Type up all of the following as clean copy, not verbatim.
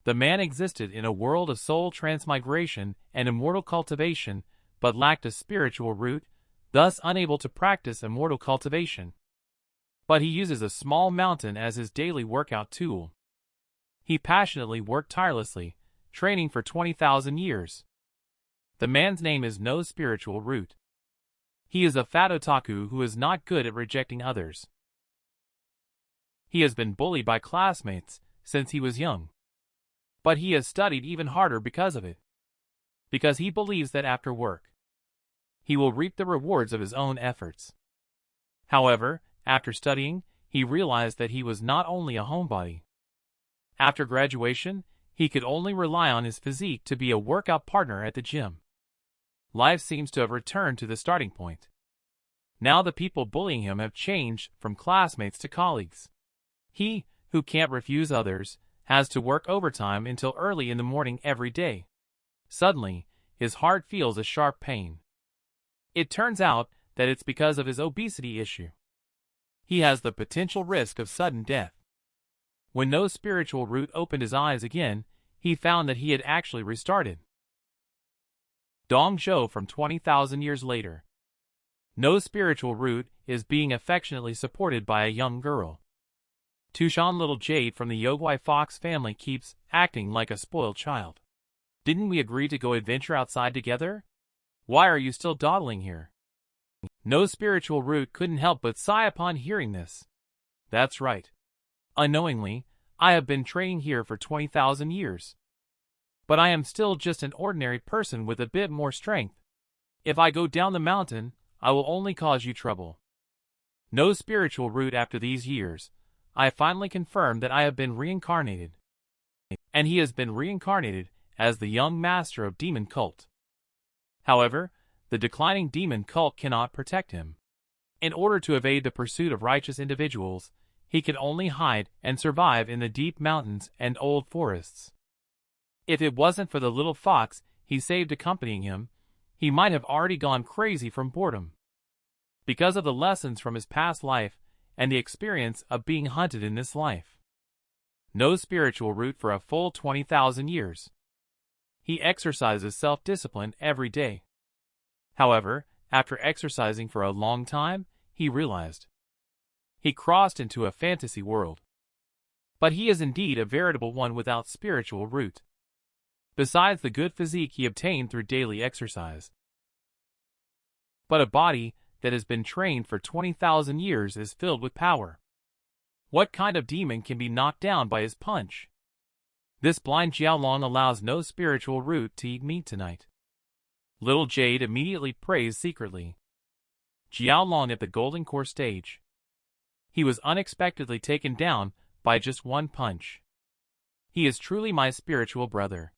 The man existed in a world of soul transmigration and immortal cultivation, but lacked a spiritual root, thus unable to practice immortal cultivation. But he uses a small mountain as his daily workout tool. He passionately worked tirelessly, training for 20,000 years. The man's name is No Spiritual Root. He is a fat otaku who is not good at rejecting others. He has been bullied by classmates since he was young. But he has studied even harder because of it. Because he believes that after work, he will reap the rewards of his own efforts. However, after studying, he realized that he was not only a homebody. After graduation, he could only rely on his physique to be a workout partner at the gym. Life seems to have returned to the starting point. Now the people bullying him have changed from classmates to colleagues. He, who can't refuse others, has to work overtime until early in the morning every day. Suddenly, his heart feels a sharp pain. It turns out that it's because of his obesity issue. He has the potential risk of sudden death. When No Spiritual Root opened his eyes again, he found that he had actually restarted. Dong Zhou from 20,000 years later. No Spiritual Root is being affectionately supported by a young girl. Tushan little Jade from the Yogwai Fox family keeps acting like a spoiled child. Didn't we agree to go adventure outside together? Why are you still dawdling here? No Spiritual Root couldn't help but sigh upon hearing this. That's right. Unknowingly, I have been training here for 20,000 years. But I am still just an ordinary person with a bit more strength. If I go down the mountain, I will only cause you trouble. No Spiritual Root after these years, I finally confirmed that I have been reincarnated. And he has been reincarnated as the young master of demon cult. However, the declining demon cult cannot protect him. In order to evade the pursuit of righteous individuals, he can only hide and survive in the deep mountains and old forests. If it wasn't for the little fox he saved accompanying him, he might have already gone crazy from boredom. Because of the lessons from his past life and the experience of being hunted in this life. No Spiritual Root for a full 20,000 years. He exercises self-discipline every day. However, after exercising for a long time, he realized he crossed into a fantasy world. But he is indeed a veritable one without spiritual root. Besides the good physique he obtained through daily exercise. But a body that has been trained for 20,000 years is filled with power. What kind of demon can be knocked down by his punch? This blind Jiaolong allows no spiritual root to eat meat tonight. Little Jade immediately prays secretly. Jiaolong at the golden core stage. He was unexpectedly taken down by just one punch. He is truly my spiritual brother.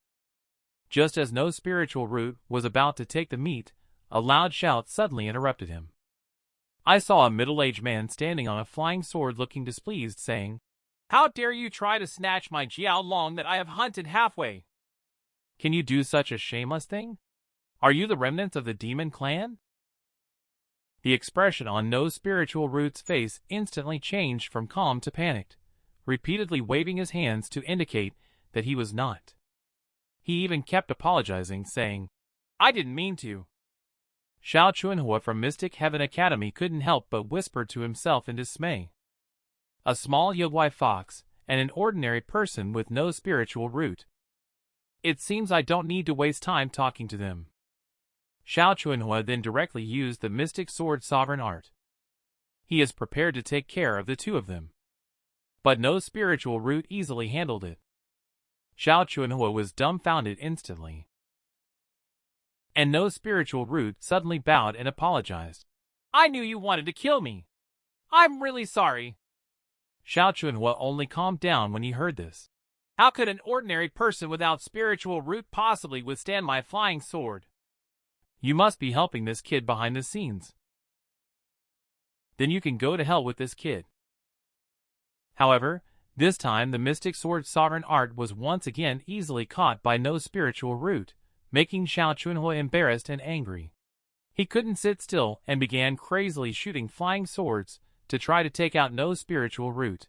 Just as no spiritual root was about to take the meat, a loud shout suddenly interrupted him. I saw a middle-aged man standing on a flying sword looking displeased, saying, "How dare you try to snatch my Jiaolong that I have hunted halfway? Can you do such a shameless thing? Are you the remnants of the demon clan?" The expression on No Spiritual Root's face instantly changed from calm to panicked, repeatedly waving his hands to indicate that he was not. He even kept apologizing, saying, "I didn't mean to." Xiao Chuanhua from Mystic Heaven Academy couldn't help but whisper to himself in dismay. A small Yogwai fox, and an ordinary person with no spiritual root. It seems I don't need to waste time talking to them. Xiao Chuanhua then directly used the Mystic Sword Sovereign Art. He is prepared to take care of the two of them. But no spiritual root easily handled it. Xiao Chuanhua was dumbfounded instantly. And no spiritual root suddenly bowed and apologized. "I knew you wanted to kill me. I'm really sorry." Xiao Chuanhua only calmed down when he heard this. How could an ordinary person without spiritual root possibly withstand my flying sword? You must be helping this kid behind the scenes. Then you can go to hell with this kid. However, this time the Mystic Sword Sovereign Art was once again easily caught by no spiritual root, making Xiao Chuanhua embarrassed and angry. He couldn't sit still and began crazily shooting flying swords to try to take out no spiritual root.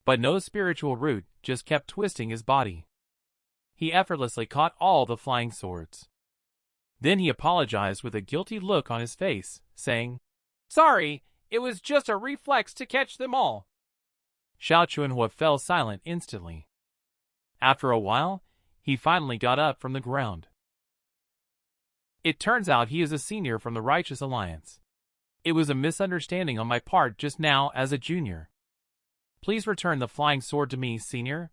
But no spiritual root just kept twisting his body. he effortlessly caught all the flying swords. Then he apologized with a guilty look on his face, saying, "Sorry, it was just a reflex to catch them all." Xiao Chuanhua fell silent instantly. After a while, he finally got up from the ground. It turns out he is a senior from the Righteous Alliance. It was a misunderstanding on my part just now as a junior. Please return the flying sword to me, senior.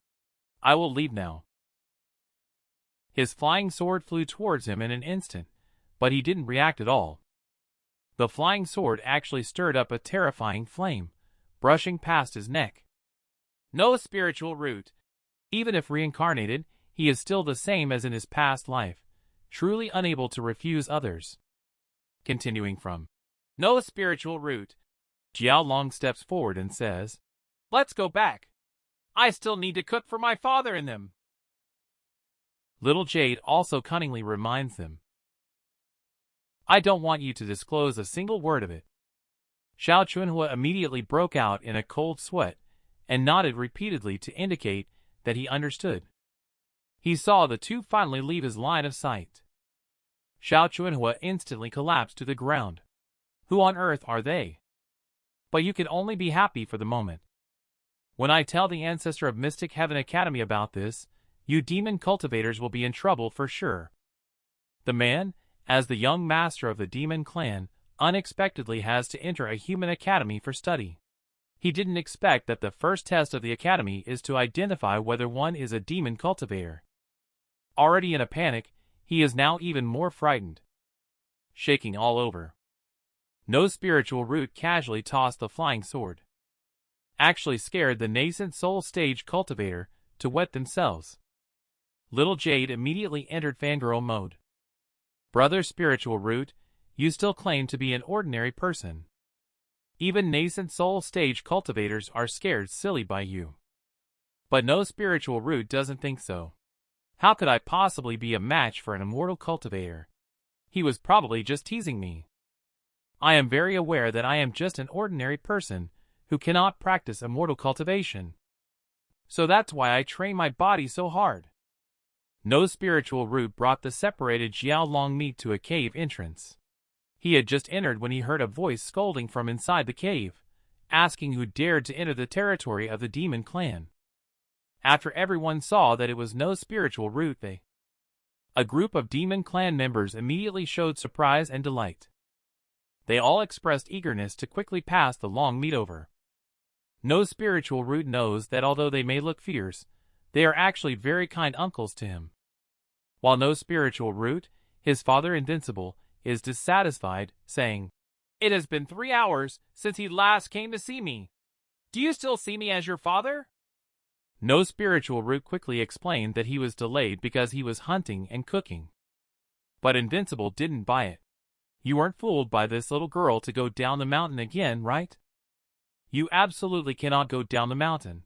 I will leave now. His flying sword flew towards him in an instant, but he didn't react at all. The flying sword actually stirred up a terrifying flame, brushing past his neck. No spiritual root. Even if reincarnated, he is still the same as in his past life, truly unable to refuse others. Continuing from no spiritual root, Jiao Long steps forward and says, "Let's go back. I still need to cook for my father and them." Little Jade also cunningly reminds them, "I don't want you to disclose a single word of it." Xiao Chuanhua immediately broke out in a cold sweat and nodded repeatedly to indicate that he understood. He saw the two finally leave his line of sight. Xiao Chuanhua instantly collapsed to the ground. Who on earth are they? But you can only be happy for the moment. When I tell the ancestor of Mystic Heaven Academy about this, you demon cultivators will be in trouble for sure. The man, as the young master of the demon clan, unexpectedly has to enter a human academy for study. He didn't expect that the first test of the academy is to identify whether one is a demon cultivator. Already in a panic, he is now even more frightened. Shaking all over. No spiritual root casually tossed the flying sword. Actually scared the nascent soul stage cultivator to wet themselves. Little Jade immediately entered fangirl mode. Brother spiritual root, you still claim to be an ordinary person. Even nascent soul stage cultivators are scared silly by you. But no spiritual root doesn't think so. How could I possibly be a match for an immortal cultivator? He was probably just teasing me. I am very aware that I am just an ordinary person who cannot practice immortal cultivation. So that's why I train my body so hard. No spiritual root brought the separated Jiao Long meat to a cave entrance. He had just entered when he heard a voice scolding from inside the cave, asking who dared to enter the territory of the demon clan. After everyone saw that it was no spiritual root, a group of demon clan members immediately showed surprise and delight. They all expressed eagerness to quickly pass the long meat over. No spiritual root knows that although they may look fierce, they are actually very kind uncles to him. While no spiritual root, his father Invincible, is dissatisfied, saying, "It has been 3 hours since he last came to see me. Do you still see me as your father?" No spiritual root quickly explained that he was delayed because he was hunting and cooking. But Invincible didn't buy it. You weren't fooled by this little girl to go down the mountain again, right? You absolutely cannot go down the mountain.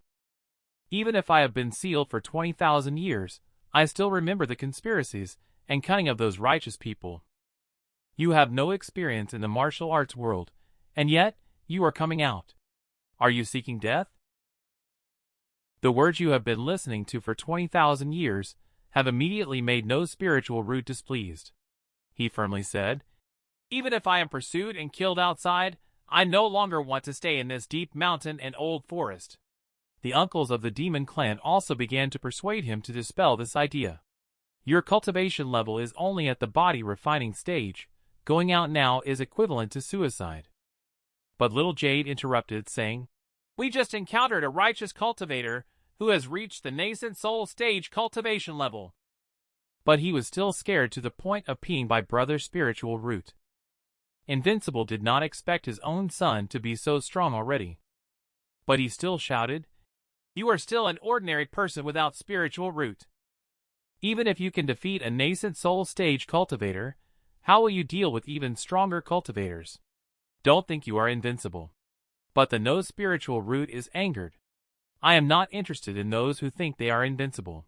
Even if I have been sealed for 20,000 years, I still remember the conspiracies and cunning of those righteous people. You have no experience in the martial arts world, and yet you are coming out. Are you seeking death? The words you have been listening to for 20,000 years have immediately made no spiritual root displeased. He firmly said, "Even if I am pursued and killed outside, I no longer want to stay in this deep mountain and old forest." The uncles of the demon clan also began to persuade him to dispel this idea. Your cultivation level is only at the body refining stage. Going out now is equivalent to suicide. But Little Jade interrupted, saying, "We just encountered a righteous cultivator who has reached the nascent soul stage cultivation level." But he was still scared to the point of peeing by brother spiritual root. Invincible did not expect his own son to be so strong already. But he still shouted, "You are still an ordinary person without spiritual root. Even if you can defeat a nascent soul stage cultivator, how will you deal with even stronger cultivators? Don't think you are invincible." But the no spiritual root is angered. I am not interested in those who think they are invincible.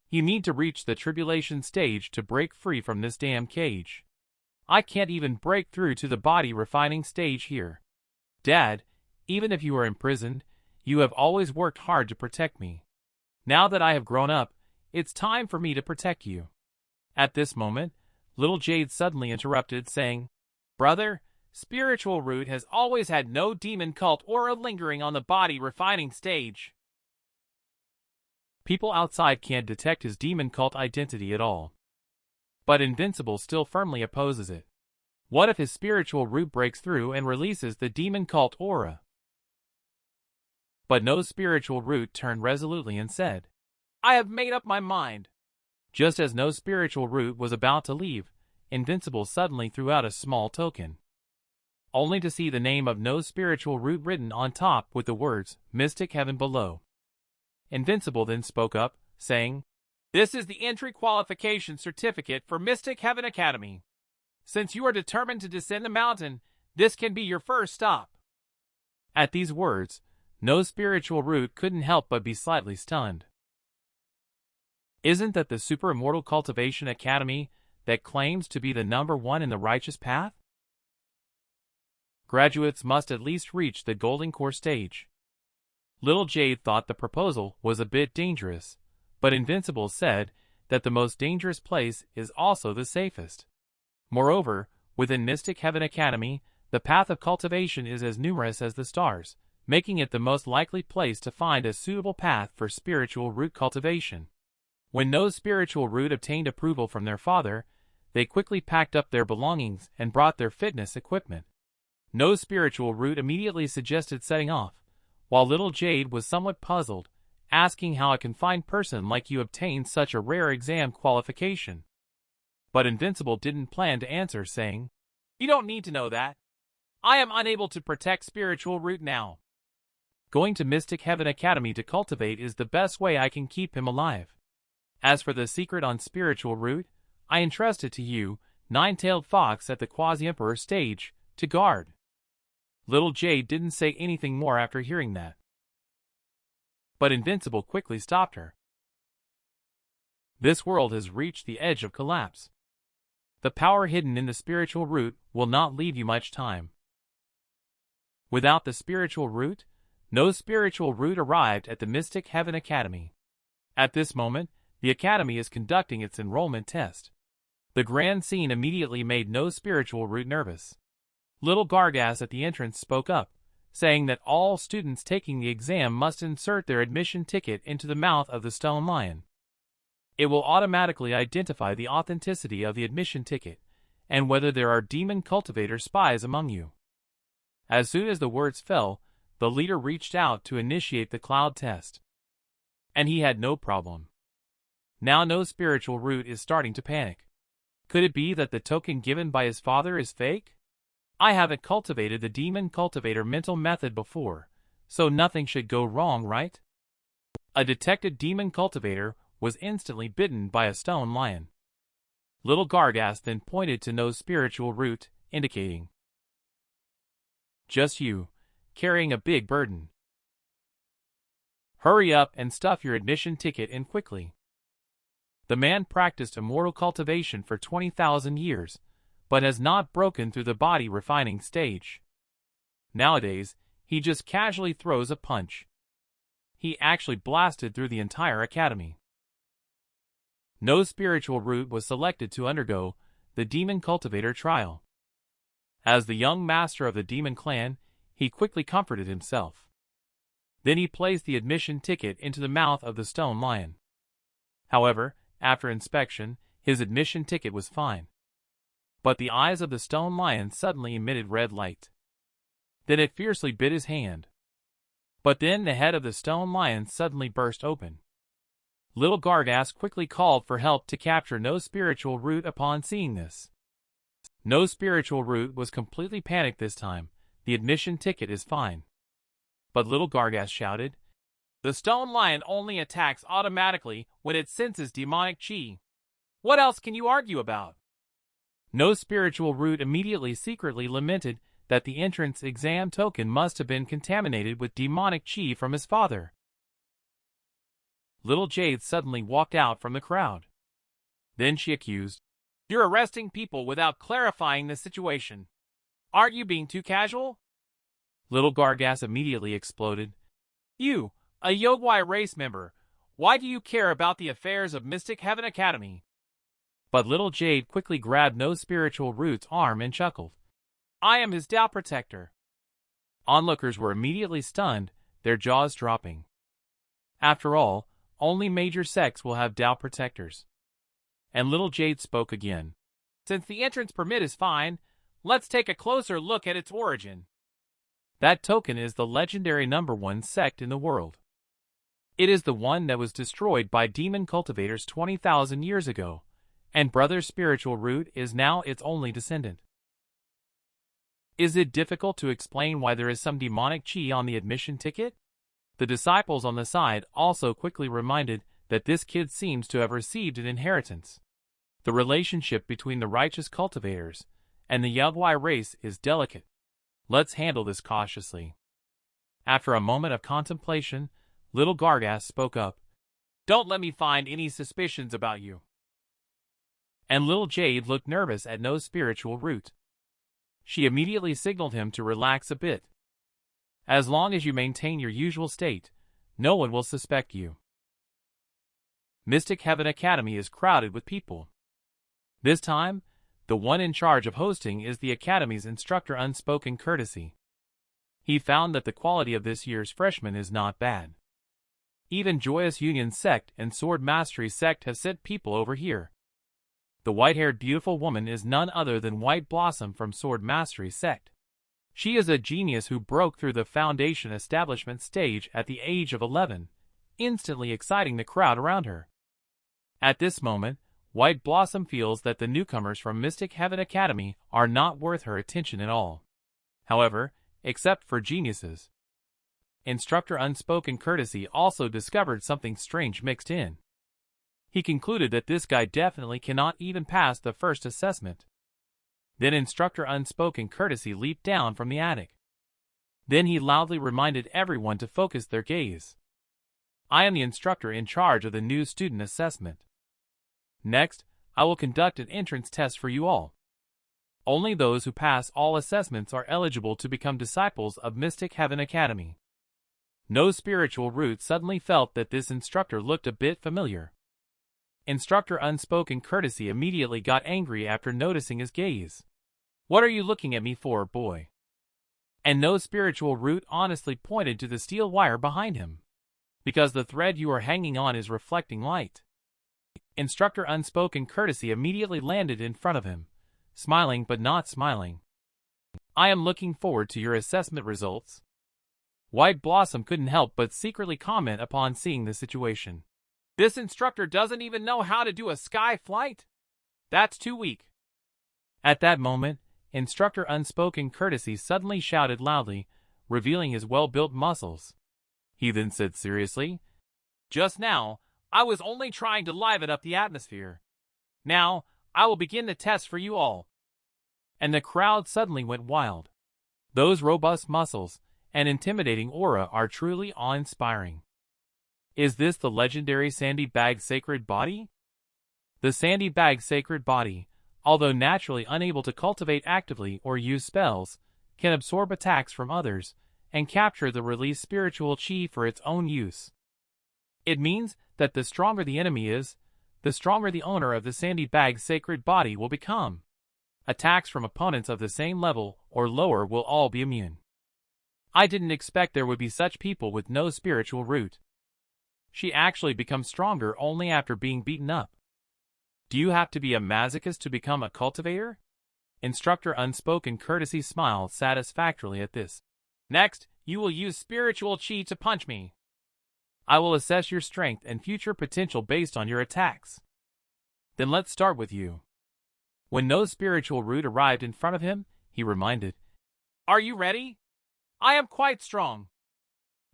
You need to reach the tribulation stage to break free from this damn cage. I can't even break through to the body refining stage here. Dad, even if you are imprisoned, you have always worked hard to protect me. Now that I have grown up, it's time for me to protect you. At this moment, little Jade suddenly interrupted, saying, Brother, spiritual root has always had no demon cult aura lingering on the body refining stage. People outside can't detect his demon cult identity at all. But Invincible still firmly opposes it. What if his spiritual root breaks through and releases the demon cult aura? But no spiritual root turned resolutely and said, I have made up my mind. Just as no spiritual root was about to leave, Invincible suddenly threw out a small token, only to see the name of no spiritual root written on top with the words, Mystic Heaven below. Invincible then spoke up, saying, This is the entry qualification certificate for Mystic Heaven Academy. Since you are determined to descend the mountain, this can be your first stop. At these words, no spiritual root couldn't help but be slightly stunned. Isn't that the Super Immortal Cultivation Academy that claims to be the #1 in the righteous path? Graduates must at least reach the Golden Core stage. Little Jade thought the proposal was a bit dangerous, but Invincible said that the most dangerous place is also the safest. Moreover, within Mystic Heaven Academy, the path of cultivation is as numerous as the stars, making it the most likely place to find a suitable path for spiritual root cultivation. When no spiritual root obtained approval from their father, they quickly packed up their belongings and brought their fitness equipment. No spiritual root immediately suggested setting off, while little Jade was somewhat puzzled, asking how a confined person like you obtained such a rare exam qualification. But Invincible didn't plan to answer, saying, You don't need to know that. I am unable to protect spiritual root now. Going to Mystic Heaven Academy to cultivate is the best way I can keep him alive. As for the secret on spiritual root, I entrust it to you, Nine-Tailed Fox at the Quasi-Emperor stage, to guard. Little Jade didn't say anything more after hearing that. But Invincible quickly stopped her. This world has reached the edge of collapse. The power hidden in the spiritual root will not leave you much time. Without the spiritual root, no spiritual root arrived at the Mystic Heaven Academy. At this moment, the Academy is conducting its enrollment test. The grand scene immediately made no spiritual root nervous. Little Gargas at the entrance spoke up, saying that all students taking the exam must insert their admission ticket into the mouth of the stone lion. It will automatically identify the authenticity of the admission ticket, and whether there are demon cultivator spies among you. As soon as the words fell, the leader reached out to initiate the cloud test. And he had no problem. Now no spiritual root is starting to panic. Could it be that the token given by his father is fake? I haven't cultivated the demon cultivator mental method before, so nothing should go wrong, right? A detected demon cultivator was instantly bitten by a stone lion. Little Gargas then pointed to no spiritual root, indicating, Just you, carrying a big burden. Hurry up and stuff your admission ticket in quickly. The man practiced immortal cultivation for 20,000 years, but has not broken through the body refining stage. Nowadays, he just casually throws a punch. He actually blasted through the entire academy. No spiritual root was selected to undergo the demon cultivator trial. As the young master of the demon clan, he quickly comforted himself. Then he placed the admission ticket into the mouth of the stone lion. However, after inspection, his admission ticket was fine. But the eyes of the stone lion suddenly emitted red light. Then it fiercely bit his hand. But then the head of the stone lion suddenly burst open. Little Gargas quickly called for help to capture no spiritual root upon seeing this. No spiritual root was completely panicked this time. The admission ticket is fine. But little Gargas shouted, The stone lion only attacks automatically when it senses demonic chi. What else can you argue about? No spiritual root immediately secretly lamented that the entrance exam token must have been contaminated with demonic chi from his father. Little Jade suddenly walked out from the crowd. Then she accused, You're arresting people without clarifying the situation. Aren't you being too casual? Little Gargas immediately exploded. You, a Yogwai race member, Why do you care about the affairs of Mystic Heaven Academy? But little Jade quickly grabbed No Spiritual Root's arm and chuckled. I am his Tao protector. Onlookers were immediately stunned, their jaws dropping. After all, only major sects will have Tao protectors. And little Jade spoke again. Since the entrance permit is fine, let's take a closer look at its origin. That token is the legendary #1 sect in the world. It is the one that was destroyed by demon cultivators 20,000 years ago, and Brother Spiritual Root is now its only descendant. Is it difficult to explain why there is some demonic chi on the admission ticket? The disciples on the side also quickly reminded that this kid seems to have received an inheritance. The relationship between the righteous cultivators and the Yugwai race is delicate. Let's handle this cautiously. After a moment of contemplation, little Gargas spoke up. Don't let me find any suspicions about you. And little Jade looked nervous at No Spiritual Root. She immediately signaled him to relax a bit. As long as you maintain your usual state, no one will suspect you. Mystic Heaven Academy is crowded with people. This time, the one in charge of hosting is the Academy's instructor Unspoken Courtesy. He found that the quality of this year's freshmen is not bad. Even Joyous Union Sect and Sword Mastery Sect have sent people over here. The white-haired beautiful woman is none other than White Blossom from Sword Mastery Sect. She is a genius who broke through the foundation establishment stage at the age of 11, instantly exciting the crowd around her. At this moment, White Blossom feels that the newcomers from Mystic Heaven Academy are not worth her attention at all. However, except for geniuses. Instructor Unspoken Courtesy also discovered something strange mixed in. He concluded that this guy definitely cannot even pass the first assessment. Then Instructor Unspoken Courtesy leaped down from the attic. Then he loudly reminded everyone to focus their gaze. I am the instructor in charge of the new student assessment. Next, I will conduct an entrance test for you all. Only those who pass all assessments are eligible to become disciples of Mystic Heaven Academy. No Spiritual Root suddenly felt that this instructor looked a bit familiar. Instructor Unspoken Courtesy immediately got angry after noticing his gaze. What are you looking at me for, boy? And No Spiritual Root honestly pointed to the steel wire behind him. Because the thread you are hanging on is reflecting light. Instructor Unspoken Courtesy immediately landed in front of him, smiling but not smiling. I am looking forward to your assessment results. White Blossom couldn't help but secretly comment upon seeing the situation. This instructor doesn't even know how to do a sky flight? That's too weak. At that moment, Instructor Unspoken Courtesy suddenly shouted loudly, revealing his well-built muscles. He then said seriously, Just now, I was only trying to liven up the atmosphere. Now, I will begin the test for you all. And the crowd suddenly went wild. Those robust muscles and intimidating aura are truly awe-inspiring. Is this the legendary Sandy Bag Sacred Body? The Sandy Bag Sacred Body, although naturally unable to cultivate actively or use spells, can absorb attacks from others and capture the released spiritual chi for its own use. It means that the stronger the enemy is, the stronger the owner of the Sandy Bag Sacred Body will become. Attacks from opponents of the same level or lower will all be immune. I didn't expect there would be such people with no spiritual root. She actually becomes stronger only after being beaten up. Do you have to be a masochist to become a cultivator? Instructor Unspoken Courtesy smiled satisfactorily at this. Next, you will use spiritual chi to punch me. I will assess your strength and future potential based on your attacks. Then let's start with you. When No Spiritual Root arrived in front of him, he reminded, Are you ready? I am quite strong.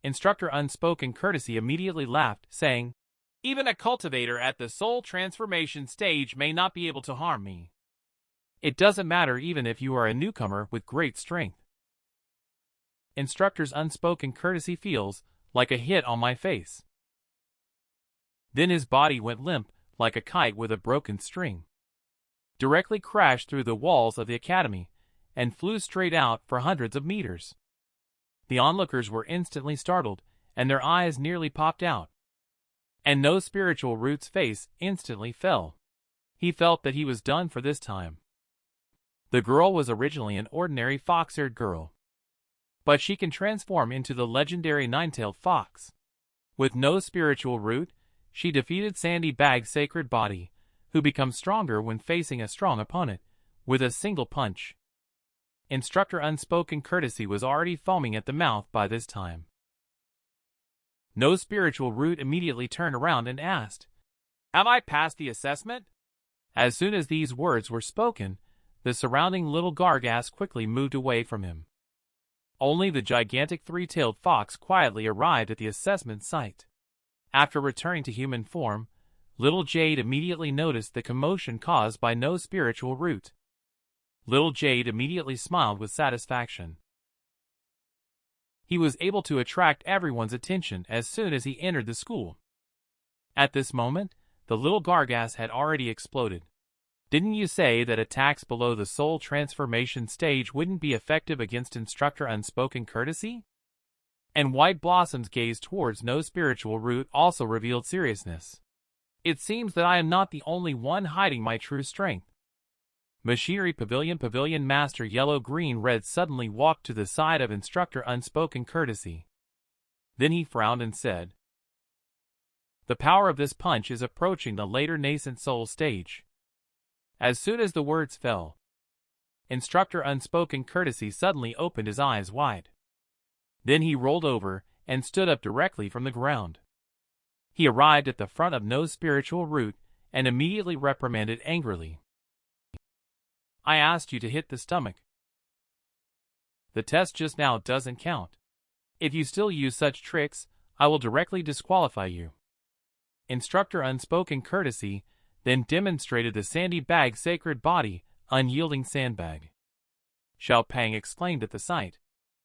Instructor Unspoken Courtesy immediately laughed, saying, Even a cultivator at the soul transformation stage may not be able to harm me. It doesn't matter even if you are a newcomer with great strength. Instructor's Unspoken Courtesy feels like a hit on my face. Then his body went limp like a kite with a broken string. Directly crashed through the walls of the academy and flew straight out for hundreds of meters. The onlookers were instantly startled, and their eyes nearly popped out. and no spiritual root's face instantly fell. He felt that he was done for this time. The girl was originally an ordinary fox-eared girl, but she can transform into the legendary nine-tailed fox. With no spiritual root, she defeated Sandy Bag's sacred body, who becomes stronger when facing a strong opponent, with a single punch. Instructor Unspoken Courtesy was already foaming at the mouth by this time. No spiritual root immediately turned around and asked, "Have I passed the assessment?" As soon as these words were spoken, the surrounding little Gargas quickly moved away from him. Only the gigantic three-tailed fox quietly arrived at the assessment site. After returning to human form, Little Jade immediately noticed the commotion caused by no spiritual root. Little Jade immediately smiled with satisfaction. He was able to attract everyone's attention as soon as he entered the school. At this moment, the little Gargas had already exploded. "Didn't you say that attacks below the soul transformation stage wouldn't be effective against Instructor Unspoken Courtesy?" And White Blossom's gaze towards no spiritual root also revealed seriousness. "It seems that I am not the only one hiding my true strength." Machinery Pavilion Master Yellow Green Red suddenly walked to the side of Instructor Unspoken Courtesy. Then he frowned and said, "The power of this punch is approaching the later nascent soul stage." As soon as the words fell, Instructor Unspoken Courtesy suddenly opened his eyes wide. Then he rolled over and stood up directly from the ground. He arrived at the front of no spiritual root and immediately reprimanded angrily, "I asked you to hit the stomach. The test just now doesn't count. If you still use such tricks, I will directly disqualify you." Instructor Unspoken Courtesy then demonstrated the Sandy Bag sacred body, unyielding sandbag. Xiao Pang exclaimed at the sight,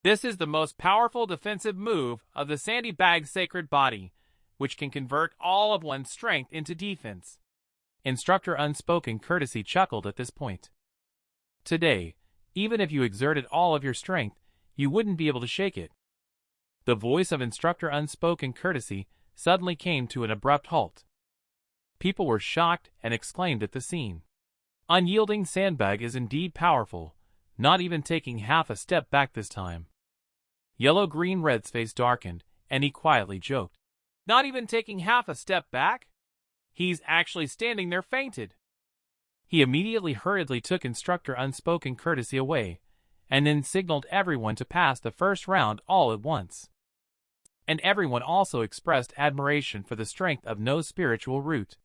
"This is the most powerful defensive move of the Sandy Bag sacred body, which can convert all of one's strength into defense." Instructor Unspoken Courtesy chuckled at this point. "Today, even if you exerted all of your strength, you wouldn't be able to shake it." The voice of Instructor Unspoken Courtesy suddenly came to an abrupt halt. People were shocked and exclaimed at the scene. Unyielding sandbag is indeed powerful, not even taking half a step back this time. Yellow Green Red's face darkened, and he quietly joked, "Not even taking half a step back? He's actually standing there fainted." He immediately hurriedly took Instructor Unspoken Courtesy away, and then signaled everyone to pass the first round all at once. And everyone also expressed admiration for the strength of no spiritual root.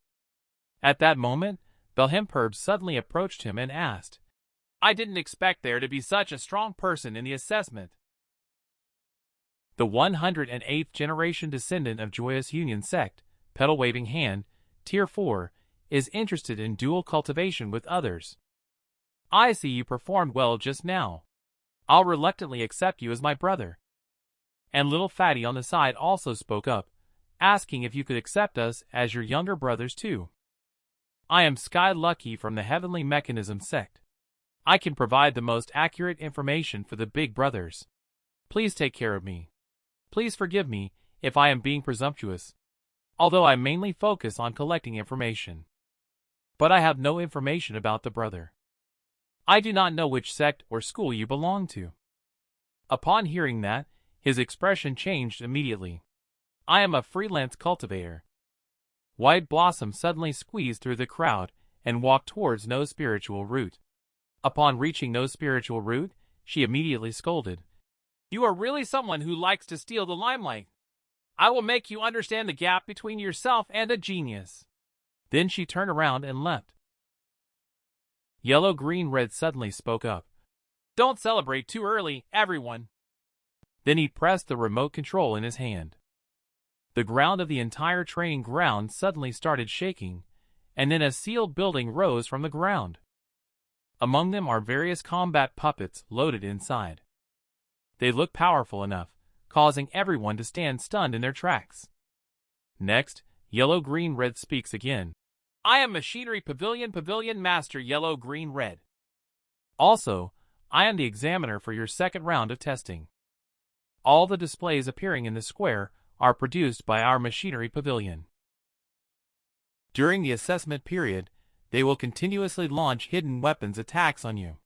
At that moment, Belhemperb suddenly approached him and asked, "I didn't expect there to be such a strong person in the assessment." The 108th generation descendant of Joyous Union Sect, Petal Waving Hand, Tier 4, is interested in dual cultivation with others. "I see you performed well just now. I'll reluctantly accept you as my brother." And Little Fatty on the side also spoke up, asking if you could accept us as your younger brothers too. "I am Sky Lucky from the Heavenly Mechanism Sect. I can provide the most accurate information for the big brothers. Please take care of me. Please forgive me if I am being presumptuous, although I mainly focus on collecting information. But I have no information about the brother. I do not know which sect or school you belong to." Upon hearing that, his expression changed immediately. "I am a freelance cultivator." White Blossom suddenly squeezed through the crowd and walked towards No Spiritual Root. Upon reaching No Spiritual Root, she immediately scolded, "You are really someone who likes to steal the limelight. I will make you understand the gap between yourself and a genius." Then she turned around and left. Yellow Green Red suddenly spoke up, "Don't celebrate too early, everyone." Then he pressed the remote control in his hand. The ground of the entire training ground suddenly started shaking, and then a sealed building rose from the ground. Among them are various combat puppets loaded inside. They look powerful enough, causing everyone to stand stunned in their tracks. Next, Yellow Green Red speaks again. "I am Machinery Pavilion Master Yellow Green Red. Also, I am the examiner for your second round of testing. All the displays appearing in the square are produced by our Machinery Pavilion. During the assessment period, they will continuously launch hidden weapons attacks on you.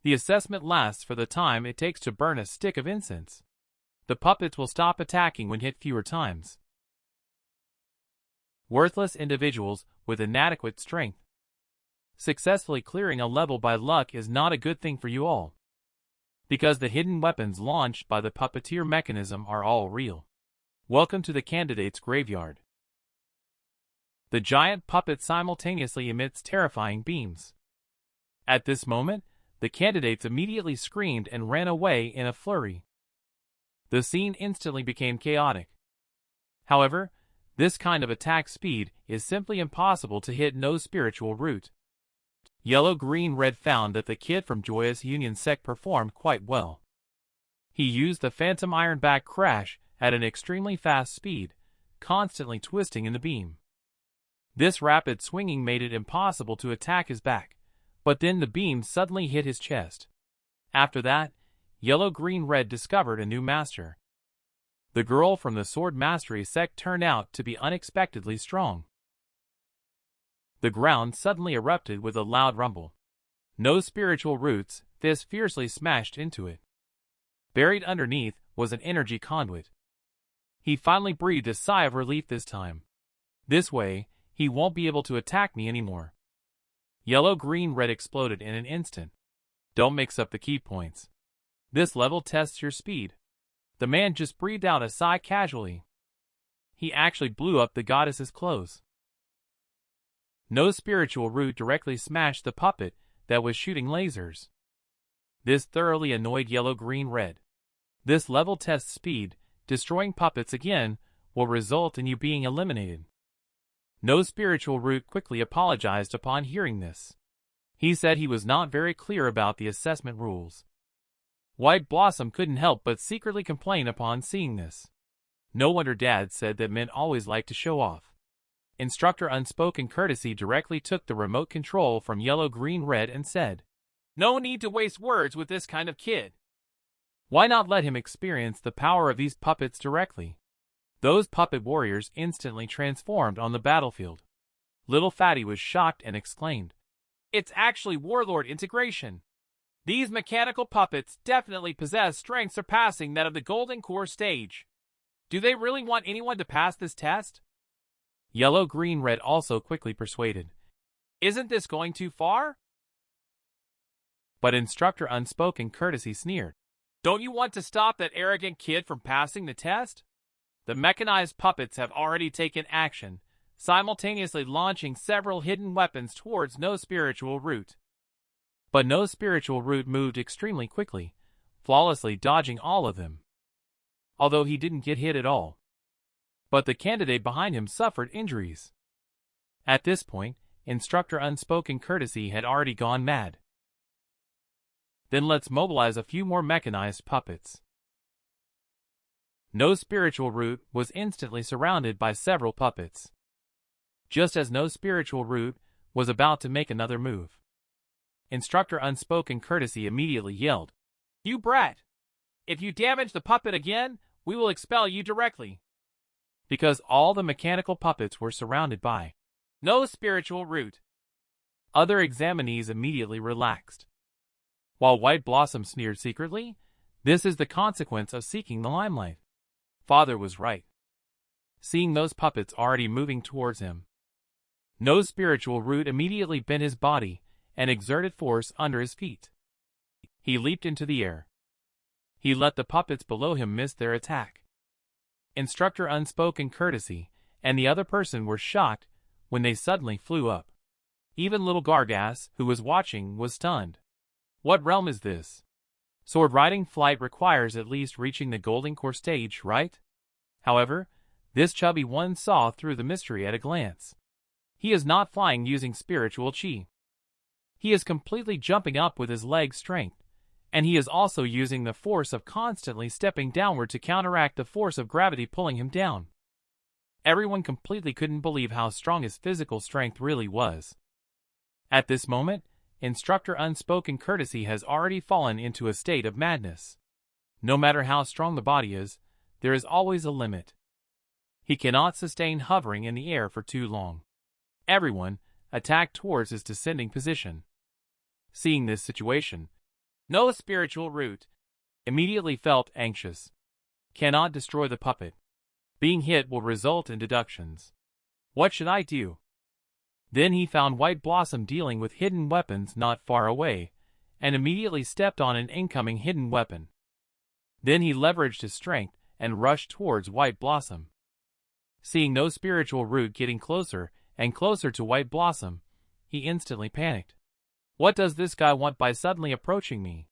The assessment lasts for the time it takes to burn a stick of incense. The puppets will stop attacking when hit fewer times. Worthless individuals with inadequate strength. Successfully clearing a level by luck is not a good thing for you all, because the hidden weapons launched by the puppeteer mechanism are all real. Welcome to the candidate's graveyard. The giant puppet simultaneously emits terrifying beams. At this moment, the candidates immediately screamed and ran away in a flurry. The scene instantly became chaotic. However, this kind of attack speed is simply impossible to hit no spiritual root. Yellow, Green, Red found that the kid from Joyous Union sect performed quite well. He used the Phantom Ironback Crash at an extremely fast speed, constantly twisting in the beam. This rapid swinging made it impossible to attack his back, but then the beam suddenly hit his chest. After that, Yellow, Green, Red discovered a new master. The girl from the Sword Mastery sect turned out to be unexpectedly strong. The ground suddenly erupted with a loud rumble. No spiritual roots, fists fiercely smashed into it. Buried underneath was an energy conduit. He finally breathed a sigh of relief this time. This way, he won't be able to attack me anymore. Yellow, Green, Red exploded in an instant. Don't mix up the key points. This level tests your speed. The man just breathed out a sigh casually. He actually blew up the goddess's clothes. No spiritual root directly smashed the puppet that was shooting lasers. This thoroughly annoyed Yellow, Green, Red. This level tests speed. Destroying puppets again will result in you being eliminated. No spiritual root quickly apologized upon hearing this. He said he was not very clear about the assessment rules. White Blossom couldn't help but secretly complain upon seeing this. No wonder Dad said that men always like to show off. Instructor Unspoken Courtesy directly took the remote control from Yellow, Green, Red and said, "No need to waste words with this kind of kid. Why not let him experience the power of these puppets directly?" Those puppet warriors instantly transformed on the battlefield. Little Fatty was shocked and exclaimed, "It's actually Warlord integration. These mechanical puppets definitely possess strength surpassing that of the Golden Core stage. Do they really want anyone to pass this test?" Yellow, Green, Red also quickly persuaded, "Isn't this going too far?" But Instructor Unspoken Courtesy sneered, "Don't you want to stop that arrogant kid from passing the test? The mechanized puppets have already taken action, simultaneously launching several hidden weapons towards No Spiritual Root." But No Spiritual Root moved extremely quickly, flawlessly dodging all of them. Although he didn't get hit at all. But the candidate behind him suffered injuries. At this point, Instructor Unspoken Courtesy had already gone mad. Then let's mobilize a few more mechanized puppets. No Spiritual Root was instantly surrounded by several puppets. Just as No Spiritual Root was about to make another move, Instructor Unspoken Courtesy immediately yelled, "You brat! If you damage the puppet again, we will expel you directly." Because all the mechanical puppets were surrounded by No Spiritual Root. Other examinees immediately relaxed. While White Blossom sneered secretly, this is the consequence of seeking the limelight. Father was right. Seeing those puppets already moving towards him, No Spiritual Root immediately bent his body and exerted force under his feet. He leaped into the air. He let the puppets below him miss their attack. Instructor Unspoken Courtesy and the other person were shocked when they suddenly flew up. Even little Gargas, who was watching, was stunned. What realm is this? Sword riding flight requires at least reaching the Golden Core stage, right? However, this chubby one saw through the mystery at a glance. He is not flying using spiritual chi. He is completely jumping up with his leg strength, and he is also using the force of constantly stepping downward to counteract the force of gravity pulling him down. Everyone completely couldn't believe how strong his physical strength really was. At this moment, Instructor Unspoken Courtesy has already fallen into a state of madness. No matter how strong the body is, there is always a limit. He cannot sustain hovering in the air for too long. Everyone attacked towards his descending position. Seeing this situation, no spiritual root immediately felt anxious. Cannot destroy the puppet. Being hit will result in deductions. What should I do? Then he found White Blossom dealing with hidden weapons not far away, and immediately stepped on an incoming hidden weapon. Then he leveraged his strength and rushed towards White Blossom. Seeing no spiritual root getting closer and closer to White Blossom, he instantly panicked. What does this guy want by suddenly approaching me?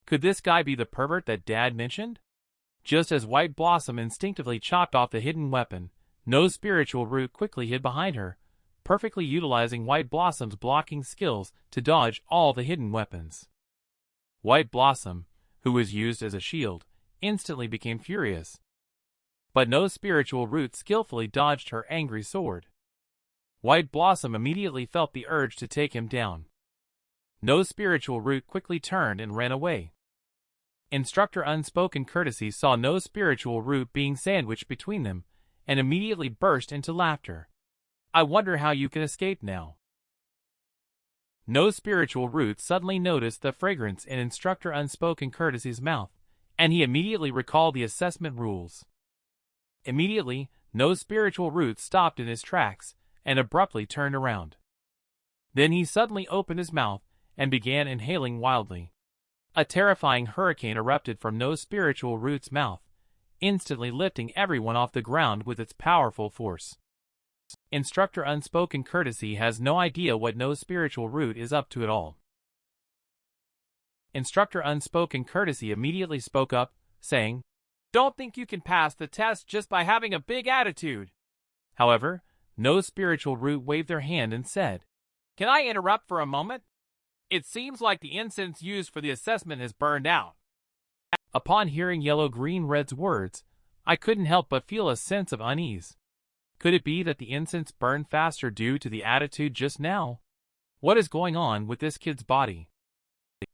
Could this guy be the pervert that Dad mentioned? Just as White Blossom instinctively chopped off the hidden weapon, no spiritual root quickly hid behind her, perfectly utilizing White Blossom's blocking skills to dodge all the hidden weapons. White Blossom, who was used as a shield, instantly became furious. But no spiritual root skillfully dodged her angry sword. White Blossom immediately felt the urge to take him down. No spiritual root quickly turned and ran away. Instructor Unspoken Courtesy saw no spiritual root being sandwiched between them, and immediately burst into laughter. I wonder how you can escape now. No spiritual root suddenly noticed the fragrance in Instructor Unspoken Courtesy's mouth, and he immediately recalled the assessment rules. Immediately, no spiritual root stopped in his tracks, and abruptly turned around. Then he suddenly opened his mouth, and began inhaling wildly. A terrifying hurricane erupted from no spiritual root's mouth, instantly lifting everyone off the ground with its powerful force. Instructor Unspoken Courtesy has no idea what no spiritual root is up to at all. Instructor Unspoken Courtesy immediately spoke up, saying, "Don't think you can pass the test just by having a big attitude." However, no spiritual root waved their hand and said, "Can I interrupt for a moment? It seems like the incense used for the assessment has burned out." Upon hearing Yellow Green Red's words, I couldn't help but feel a sense of unease. Could it be that the incense burned faster due to the attitude just now? What is going on with this kid's body?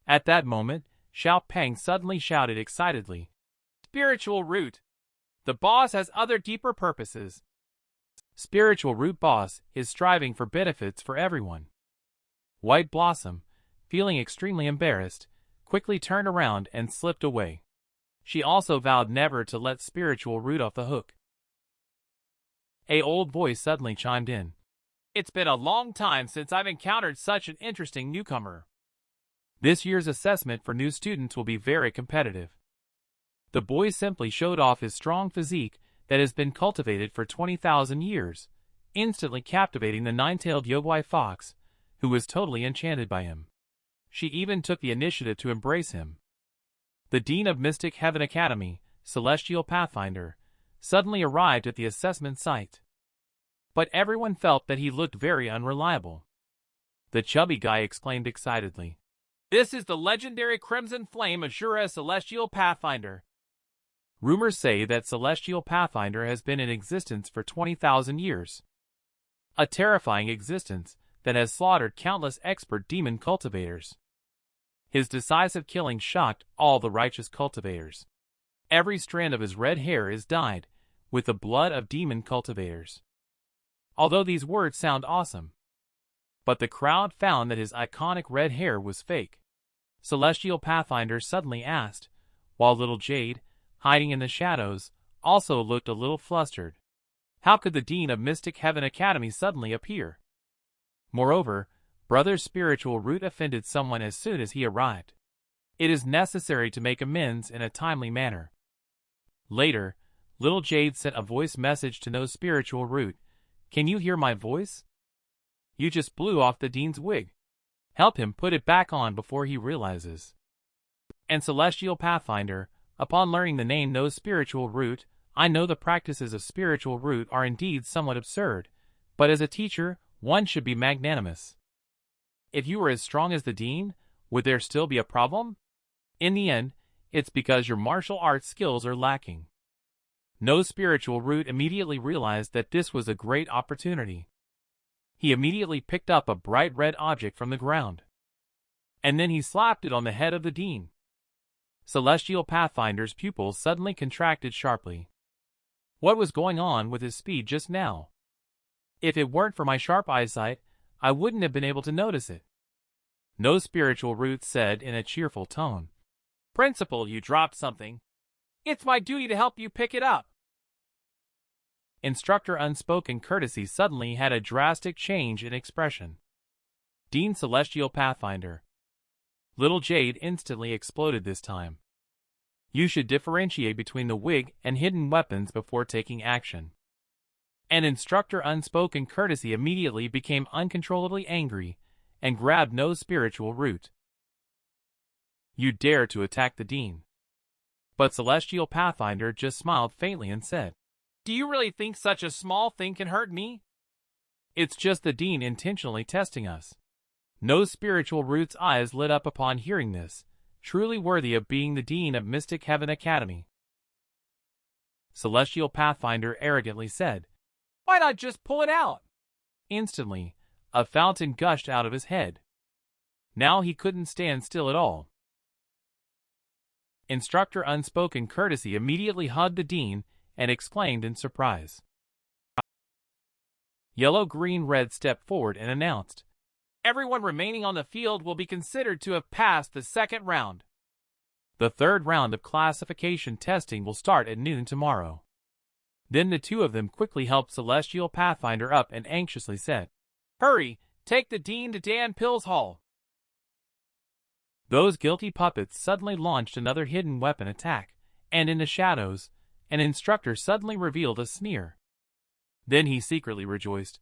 At that moment, Xiao Peng suddenly shouted excitedly, "Spiritual root! The boss has other deeper purposes." Spiritual root boss is striving for benefits for everyone. White Blossom, feeling extremely embarrassed, quickly turned around and slipped away. She also vowed never to let spiritual root off the hook. A old voice suddenly chimed in. "It's been a long time since I've encountered such an interesting newcomer. This year's assessment for new students will be very competitive." The boy simply showed off his strong physique that has been cultivated for 20,000 years, instantly captivating the nine-tailed Yogwai fox, who was totally enchanted by him. She even took the initiative to embrace him. The Dean of Mystic Heaven Academy, Celestial Pathfinder, suddenly arrived at the assessment site. But everyone felt that he looked very unreliable. The chubby guy exclaimed excitedly, "This is the legendary Crimson Flame Ashura Celestial Pathfinder." Rumors say that Celestial Pathfinder has been in existence for 20,000 years. A terrifying existence that has slaughtered countless expert demon cultivators. His decisive killing shocked all the righteous cultivators. Every strand of his red hair is dyed with the blood of demon cultivators. Although these words sound awesome, but the crowd found that his iconic red hair was fake. Celestial Pathfinder suddenly asked, while little Jade, hiding in the shadows, also looked a little flustered. How could the Dean of Mystic Heaven Academy suddenly appear? Moreover, Brother Spiritual Root offended someone as soon as he arrived. It is necessary to make amends in a timely manner. Later, little Jade sent a voice message to No Spiritual Root. "Can you hear my voice? You just blew off the Dean's wig. Help him put it back on before he realizes." And Celestial Pathfinder, upon learning the name No Spiritual Root, "I know the practices of Spiritual Root are indeed somewhat absurd, but as a teacher, one should be magnanimous. If you were as strong as the Dean, would there still be a problem? In the end, it's because your martial arts skills are lacking." No Spiritual Root immediately realized that this was a great opportunity. He immediately picked up a bright red object from the ground. And then he slapped it on the head of the Dean. Celestial Pathfinder's pupils suddenly contracted sharply. What was going on with his speed just now? If it weren't for my sharp eyesight, I wouldn't have been able to notice it. No spiritual root said in a cheerful tone. Principal, you dropped something. It's my duty to help you pick it up. Instructor Unspoken Courtesy suddenly had a drastic change in expression. Dean Celestial Pathfinder. Little Jade instantly exploded this time. You should differentiate between the wig and hidden weapons before taking action. And Instructor Unspoken Courtesy immediately became uncontrollably angry and grabbed no spiritual root. You dare to attack the Dean. But Celestial Pathfinder just smiled faintly and said, Do you really think such a small thing can hurt me? It's just the Dean intentionally testing us. No spiritual root's eyes lit up upon hearing this, truly worthy of being the Dean of Mystic Heaven Academy. Celestial Pathfinder arrogantly said, Why not just pull it out? Instantly, a fountain gushed out of his head. Now he couldn't stand still at all. Instructor Unspoken Courtesy immediately hugged the Dean and exclaimed in surprise. Yellow, Green, Red stepped forward and announced, Everyone remaining on the field will be considered to have passed the second round. The third round of classification testing will start at noon tomorrow. Then the two of them quickly helped Celestial Pathfinder up and anxiously said, Hurry, take the Dean to Dan Pill's Hall. Those guilty puppets suddenly launched another hidden weapon attack, and in the shadows, an instructor suddenly revealed a sneer. Then he secretly rejoiced,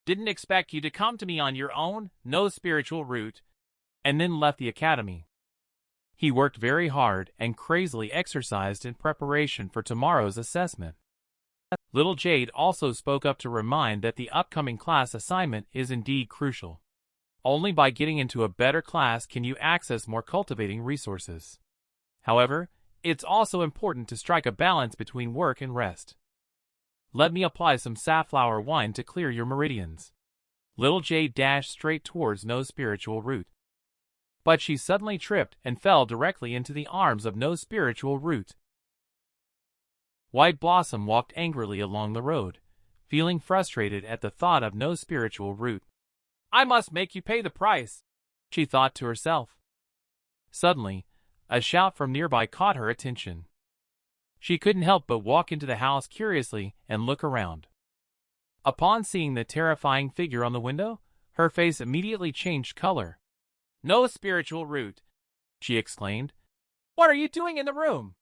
Didn't expect you to come to me on your own, no spiritual root, and then left the academy. He worked very hard and crazily exercised in preparation for tomorrow's assessment. Little Jade also spoke up to remind that the upcoming class assignment is indeed crucial. Only by getting into a better class can you access more cultivating resources. However, it's also important to strike a balance between work and rest. Let me apply some safflower wine to clear your meridians. Little Jade dashed straight towards No Spiritual Root. But she suddenly tripped and fell directly into the arms of No Spiritual Root. White Blossom walked angrily along the road, feeling frustrated at the thought of No Spiritual Root. I must make you pay the price, she thought to herself. Suddenly, a shout from nearby caught her attention. She couldn't help but walk into the house curiously and look around. Upon seeing the terrifying figure on the window, her face immediately changed color. No spiritual root, she exclaimed. What are you doing in the room?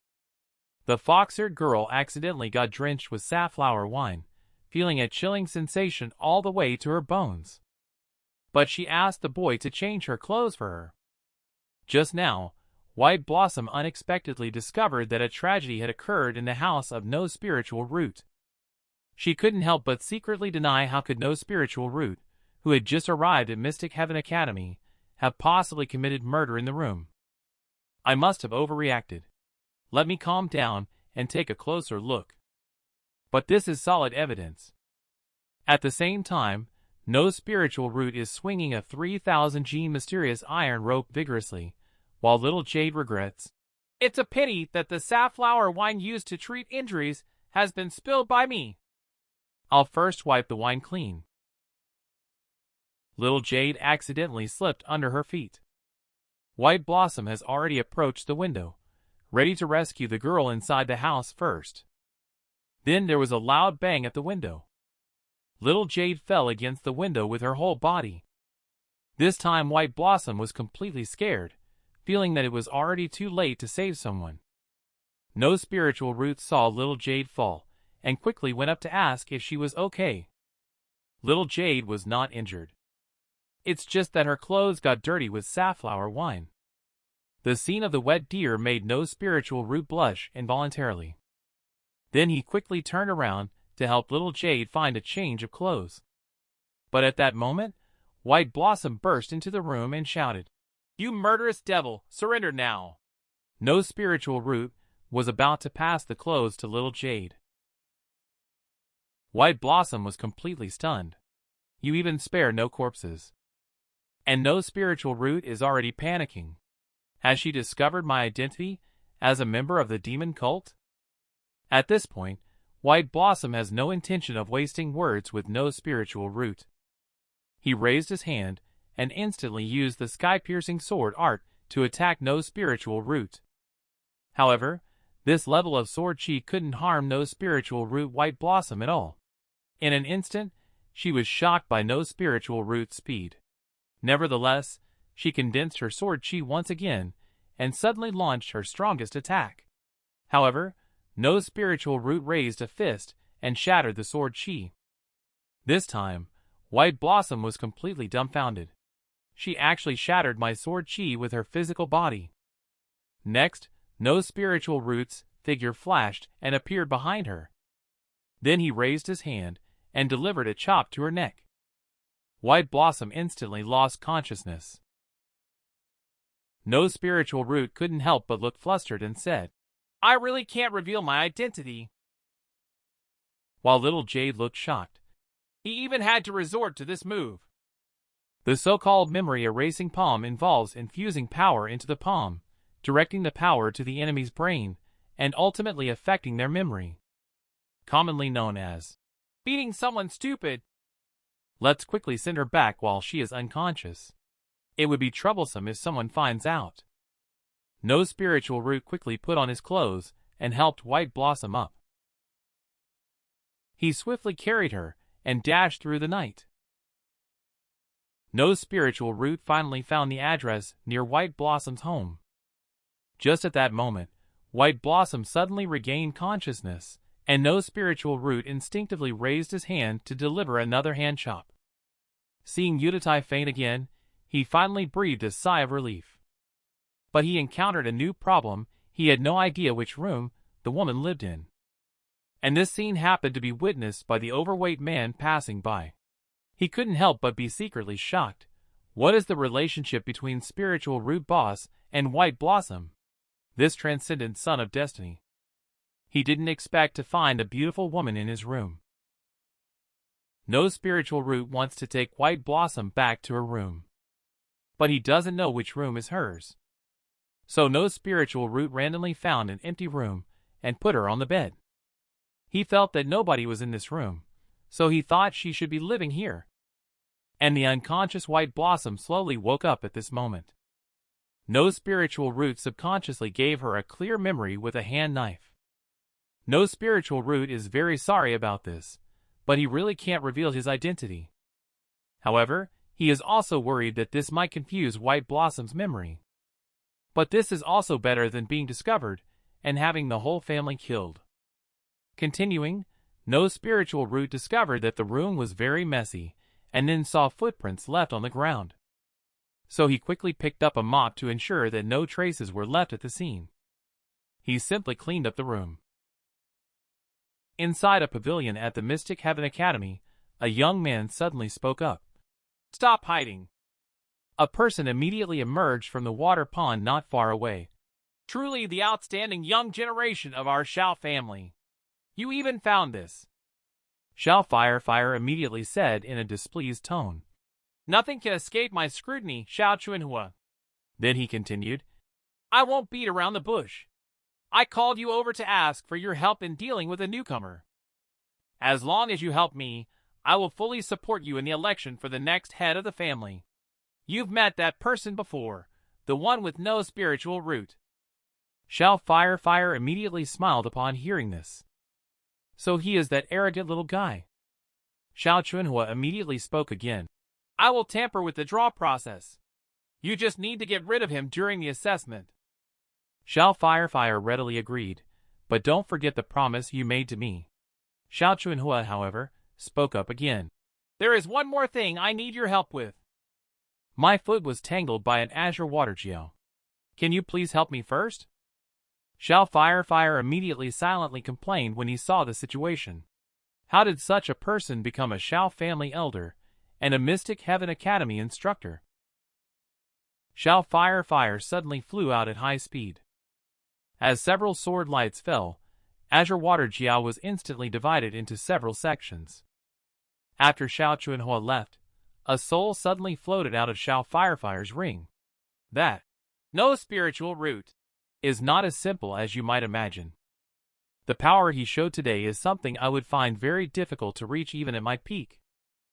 The fox-eared girl accidentally got drenched with safflower wine, feeling a chilling sensation all the way to her bones. But she asked the boy to change her clothes for her. Just now, White Blossom unexpectedly discovered that a tragedy had occurred in the house of No Spiritual Root. She couldn't help but secretly deny how could No Spiritual Root, who had just arrived at Mystic Heaven Academy, have possibly committed murder in the room. I must have overreacted. Let me calm down and take a closer look. But this is solid evidence. At the same time, No Spiritual Root is swinging a 3,000 gene mysterious iron rope vigorously, while Little Jade regrets. It's a pity that the safflower wine used to treat injuries has been spilled by me. I'll first wipe the wine clean. Little Jade accidentally slipped under her feet. White Blossom has already approached the window, ready to rescue the girl inside the house first. Then there was a loud bang at the window. Little Jade fell against the window with her whole body. This time White Blossom was completely scared, feeling that it was already too late to save someone. No Spiritual Root saw Little Jade fall, and quickly went up to ask if she was okay. Little Jade was not injured. It's just that her clothes got dirty with safflower wine. The scene of the wet deer made No Spiritual Root blush involuntarily. Then he quickly turned around to help Little Jade find a change of clothes. But at that moment, White Blossom burst into the room and shouted, You murderous devil, surrender now! No Spiritual Root was about to pass the clothes to Little Jade. White Blossom was completely stunned. You even spare no corpses. And No Spiritual Root is already panicking. Has she discovered my identity as a member of the demon cult? At this point, White Blossom has no intention of wasting words with no spiritual root. He raised his hand and instantly used the sky-piercing sword art to attack no spiritual root. However, this level of sword chi couldn't harm no spiritual root White Blossom at all. In an instant, she was shocked by no spiritual root's speed. Nevertheless, she condensed her sword chi once again and suddenly launched her strongest attack. However, no spiritual root raised a fist and shattered the sword chi. This time, White Blossom was completely dumbfounded. She actually shattered my sword chi with her physical body. Next, no spiritual root's figure flashed and appeared behind her. Then he raised his hand and delivered a chop to her neck. White Blossom instantly lost consciousness. No spiritual root couldn't help but look flustered and said, "I really can't reveal my identity." While little Jade looked shocked. He even had to resort to this move. The so-called memory erasing palm involves infusing power into the palm, directing the power to the enemy's brain, and ultimately affecting their memory. Commonly known as beating someone stupid. Let's quickly send her back while she is unconscious. It would be troublesome if someone finds out. No spiritual root quickly put on his clothes and helped White Blossom up. He swiftly carried her and dashed through the night. No spiritual root finally found the address near White Blossom's home. Just at that moment, White Blossom suddenly regained consciousness, and no spiritual root instinctively raised his hand to deliver another hand chop. Seeing Udatai faint again, he finally breathed a sigh of relief. But he encountered a new problem. He had no idea which room the woman lived in. And this scene happened to be witnessed by the overweight man passing by. He couldn't help but be secretly shocked. What is the relationship between spiritual root boss and White Blossom? This transcendent son of destiny. He didn't expect to find a beautiful woman in his room. No spiritual root wants to take White Blossom back to her room. But he doesn't know which room is hers. So no spiritual root randomly found an empty room and put her on the bed. He felt that nobody was in this room, so he thought she should be living here. And the unconscious White Blossom slowly woke up at this moment. No spiritual root subconsciously gave her a clear memory with a hand knife. No spiritual root is very sorry about this, but he really can't reveal his identity. However, he is also worried that this might confuse White Blossom's memory. But this is also better than being discovered and having the whole family killed. Continuing, no spiritual root discovered that the room was very messy and then saw footprints left on the ground. So he quickly picked up a mop to ensure that no traces were left at the scene. He simply cleaned up the room. Inside a pavilion at the Mystic Heaven Academy, a young man suddenly spoke up. "Stop hiding." A person immediately emerged from the water pond not far away. "Truly the outstanding young generation of our Shao family. You even found this." Shao Fire immediately said in a displeased tone. "Nothing can escape my scrutiny, Shao Chuanhua." Then he continued, "I won't beat around the bush. I called you over to ask for your help in dealing with a newcomer. As long as you help me, I will fully support you in the election for the next head of the family. You've met that person before, the one with no spiritual root." Shao Fire immediately smiled upon hearing this. So he is that arrogant little guy. Shao Chuanhua immediately spoke again. "I will tamper with the draw process. You just need to get rid of him during the assessment." Shao Fire readily agreed, "But don't forget the promise you made to me." Shao Chuanhua, however, spoke up again. "There is one more thing I need your help with. My foot was tangled by an azure water geo. Can you please help me first?" Shao Fire immediately silently complained when he saw the situation. How did such a person become a Shao family elder and a Mystic Heaven Academy instructor? Shao Fire suddenly flew out at high speed. As several sword lights fell, Azure Water Jiao was instantly divided into several sections. After Shao Chuanhua left, a soul suddenly floated out of Shao Fire's ring. That, no spiritual root, is not as simple as you might imagine. The power he showed today is something I would find very difficult to reach even at my peak.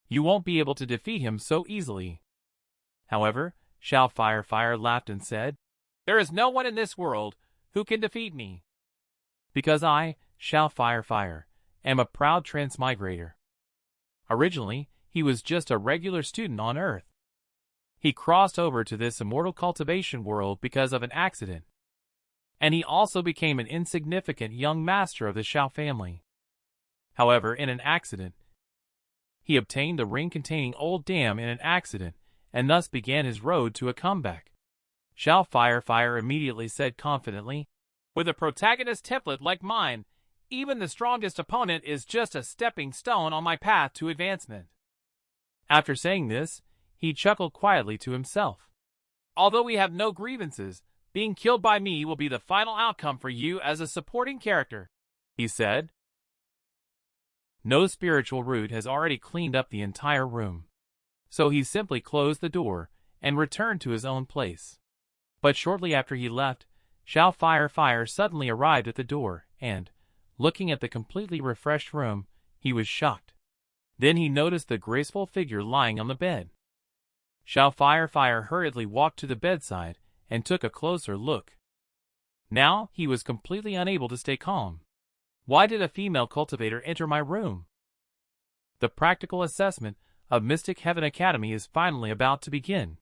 You won't be able to defeat him so easily." However, Xiao Fire laughed and said, "There is no one in this world who can defeat me. Because I, Xiao Fire, am a proud transmigrator." Originally, he was just a regular student on Earth. He crossed over to this immortal cultivation world because of an accident. And he also became an insignificant young master of the Xiao family. However, in an accident, he obtained the ring containing Old Dam in an accident, and thus began his road to a comeback. Xiao Fire immediately said confidently, "With a protagonist template like mine, even the strongest opponent is just a stepping stone on my path to advancement." After saying this, he chuckled quietly to himself. "Although we have no grievances, being killed by me will be the final outcome for you as a supporting character," he said. No spiritual root has already cleaned up the entire room. So he simply closed the door and returned to his own place. But shortly after he left, Xiao Fire suddenly arrived at the door and, looking at the completely refreshed room, he was shocked. Then he noticed the graceful figure lying on the bed. Xiao Fire hurriedly walked to the bedside and took a closer look. Now he was completely unable to stay calm. Why did a female cultivator enter my room? The practical assessment of Mystic Heaven Academy is finally about to begin.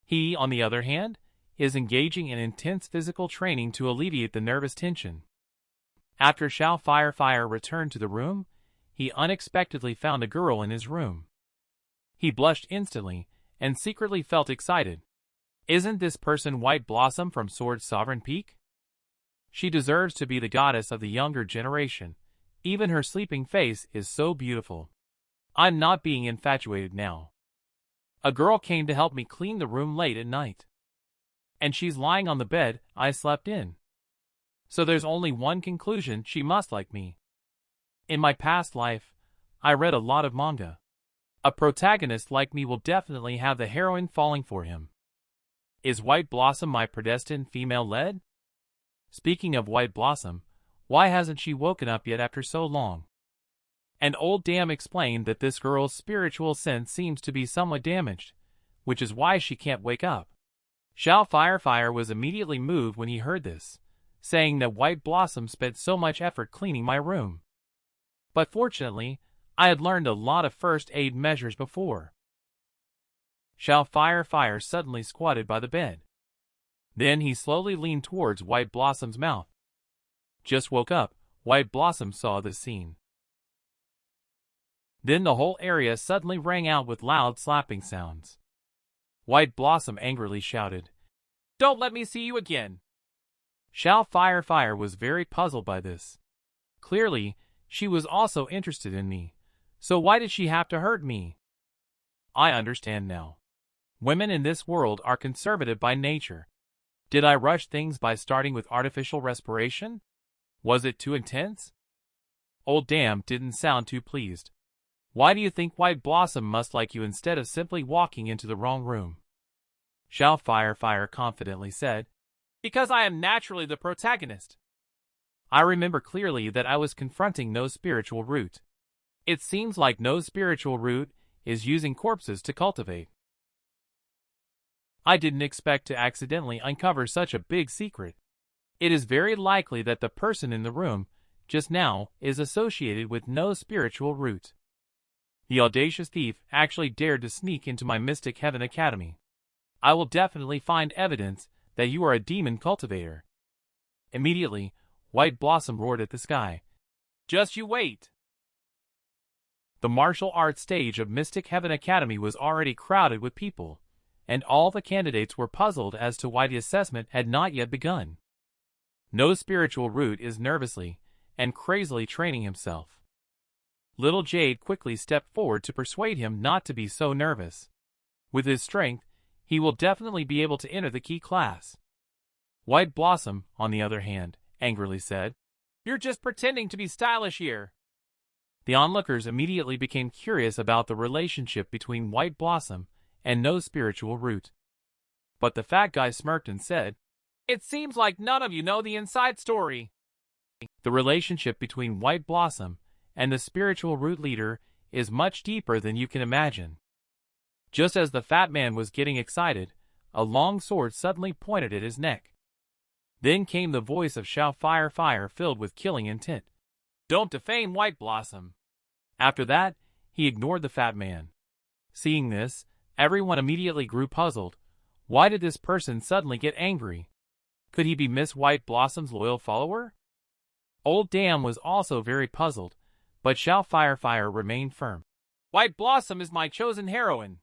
He, on the other hand, is engaging in intense physical training to alleviate the nervous tension. After Xiao Fire returned to the room, he unexpectedly found a girl in his room. He blushed instantly and secretly felt excited. Isn't this person White Blossom from Sword Sovereign Peak? She deserves to be the goddess of the younger generation. Even her sleeping face is so beautiful. I'm not being infatuated now. A girl came to help me clean the room late at night. And she's lying on the bed I slept in. So there's only one conclusion: she must like me. In my past life, I read a lot of manga. A protagonist like me will definitely have the heroine falling for him. Is White Blossom my predestined female lead? Speaking of White Blossom, why hasn't she woken up yet after so long? And Old Dam explained that this girl's spiritual sense seems to be somewhat damaged, which is why she can't wake up. Xiao Fire was immediately moved when he heard this, saying that White Blossom spent so much effort cleaning my room. But fortunately, I had learned a lot of first aid measures before. Xiao Fire suddenly squatted by the bed. Then he slowly leaned towards White Blossom's mouth. Just woke up, White Blossom saw this scene. Then the whole area suddenly rang out with loud slapping sounds. White Blossom angrily shouted, "Don't let me see you again!" Xiao Fire was very puzzled by this. Clearly, she was also interested in me, so why did she have to hurt me? I understand now. Women in this world are conservative by nature. Did I rush things by starting with artificial respiration? Was it too intense? Old Dam didn't sound too pleased. Why do you think White Blossom must like you instead of simply walking into the wrong room? Xiao Fire confidently said, "Because I am naturally the protagonist." I remember clearly that I was confronting no spiritual root. It seems like no spiritual root is using corpses to cultivate. I didn't expect to accidentally uncover such a big secret. It is very likely that the person in the room just now is associated with no spiritual root. The audacious thief actually dared to sneak into my Mystic Heaven Academy. I will definitely find evidence that you are a demon cultivator. Immediately, White Blossom roared at the sky. Just you wait! The martial arts stage of Mystic Heaven Academy was already crowded with people, and all the candidates were puzzled as to why the assessment had not yet begun. No spiritual root is nervously and crazily training himself. Little Jade quickly stepped forward to persuade him not to be so nervous. With his strength, he will definitely be able to enter the key class. White Blossom, on the other hand, angrily said, "You're just pretending to be stylish here." The onlookers immediately became curious about the relationship between White Blossom and no spiritual root. But the fat guy smirked and said, "It seems like none of you know the inside story." The relationship between White Blossom and the spiritual root leader is much deeper than you can imagine. Just as the fat man was getting excited, a long sword suddenly pointed at his neck. Then came the voice of Xiao Fire filled with killing intent. "Don't defame White Blossom." After that, he ignored the fat man. Seeing this, everyone immediately grew puzzled. Why did this person suddenly get angry? Could he be Miss White Blossom's loyal follower? Old Dam was also very puzzled, but Xiao Fire remained firm. "White Blossom is my chosen heroine.